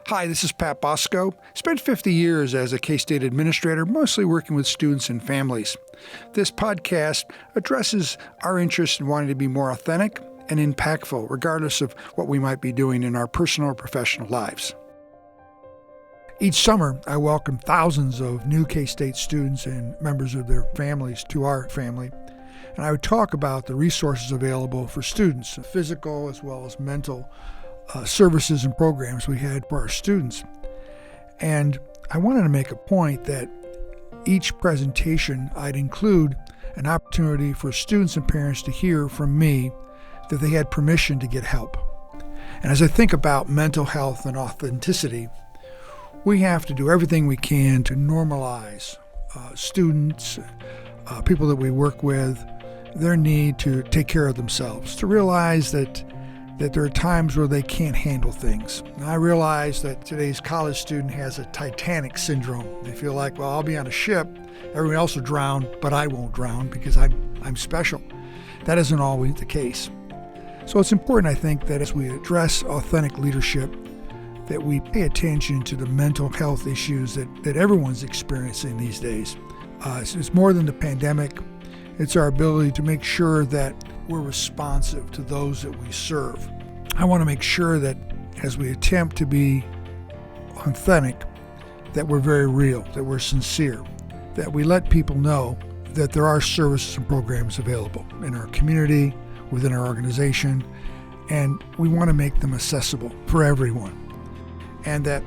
Hi, this is Pat Bosco. Spent 50 years as a K-State administrator, mostly working with students and families. This podcast addresses our interest in wanting to be more authentic and impactful, regardless of what we might be doing in our personal or professional lives. Each summer, I welcome thousands of new K-State students and members of their families to our family, and I would talk about the resources available for students, physical as well as mental services and programs we had for our students. And I wanted to make a point that each presentation I'd include an opportunity for students and parents to hear from me that they had permission to get help. And as I think about mental health and authenticity, we have to do everything we can to normalize students, people that we work with, their need to take care of themselves, to realize that there are times where they can't handle things. And I realize that today's college student has a Titanic syndrome. They feel like, well, I'll be on a ship, everyone else will drown, but I won't drown because I'm special. That isn't always the case. So it's important, I think, that as we address authentic leadership, that we pay attention to the mental health issues that everyone's experiencing these days. It's more than the pandemic. It's our ability to make sure that we're responsive to those that we serve. I want to make sure that as we attempt to be authentic, that we're very real, that we're sincere, that we let people know that there are services and programs available in our community, within our organization, and we want to make them accessible for everyone. And that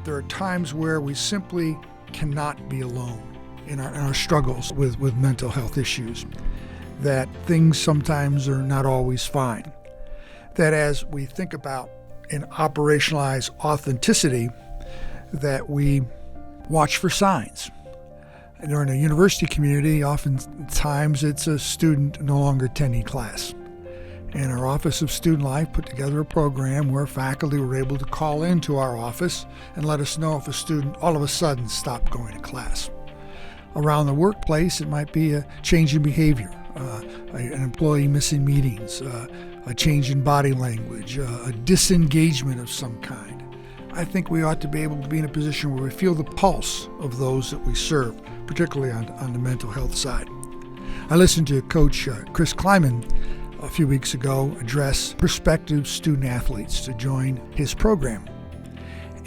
there are times where we simply cannot be alone in our struggles with mental health issues, that things sometimes are not always fine, that as we think about and operationalize authenticity, that we watch for signs. And in a university community, oftentimes it's a student no longer attending class. And our Office of Student Life put together a program where faculty were able to call into our office and let us know if a student all of a sudden stopped going to class. Around the workplace, it might be a change in behavior, an employee missing meetings, a change in body language, a disengagement of some kind. I think we ought to be able to be in a position where we feel the pulse of those that we serve, particularly on the mental health side. I listened to Coach Chris Kleiman a few weeks ago address prospective student athletes to join his program.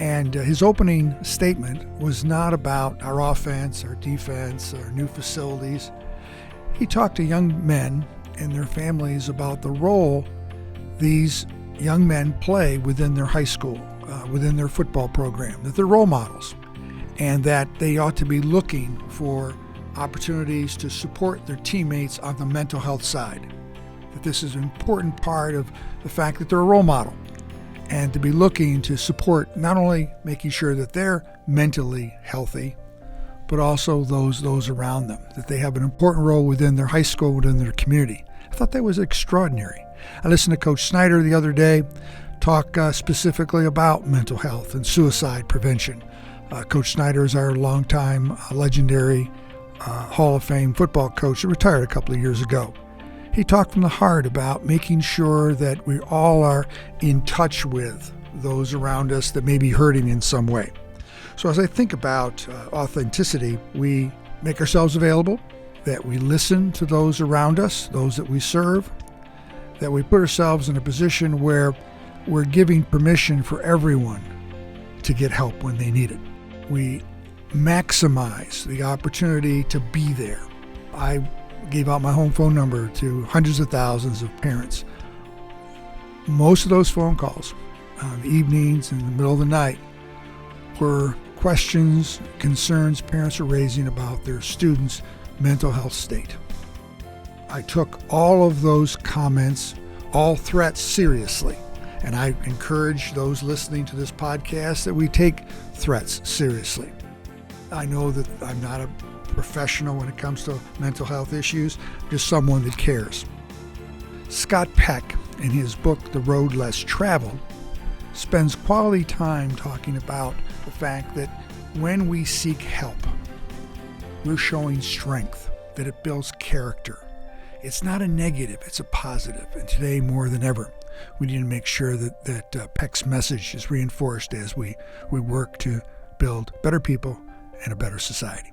And his opening statement was not about our offense, our defense, our new facilities. He talked to young men and their families about the role these young men play within their high school, within their football program, that they're role models, and that they ought to be looking for opportunities to support their teammates on the mental health side. That this is an important part of the fact that they're a role model, and to be looking to support not only making sure that they're mentally healthy, but also those around them, that they have an important role within their high school, within their community. I thought that was extraordinary. I listened to Coach Snyder the other day talk specifically about mental health and suicide prevention. Coach Snyder is our longtime legendary Hall of Fame football coach that retired a couple of years ago. He talked from the heart about making sure that we all are in touch with those around us that may be hurting in some way. So as I think about authenticity, we make ourselves available, that we listen to those around us, those that we serve, that we put ourselves in a position where we're giving permission for everyone to get help when they need it. We maximize the opportunity to be there. I gave out my home phone number to hundreds of thousands of parents. Most of those phone calls on the evenings in the middle of the night were questions, concerns parents are raising about their students' mental health state. I took all of those comments, all threats seriously, and I encourage those listening to this podcast that we take threats seriously. I know that I'm not a professional when it comes to mental health issues, just someone that cares. Scott Peck, in his book, The Road Less Traveled, spends quality time talking about the fact that when we seek help, we're showing strength, that it builds character. It's not a negative, it's a positive, and today more than ever. we need to make sure that Peck's message is reinforced as we work to build better people and a better society.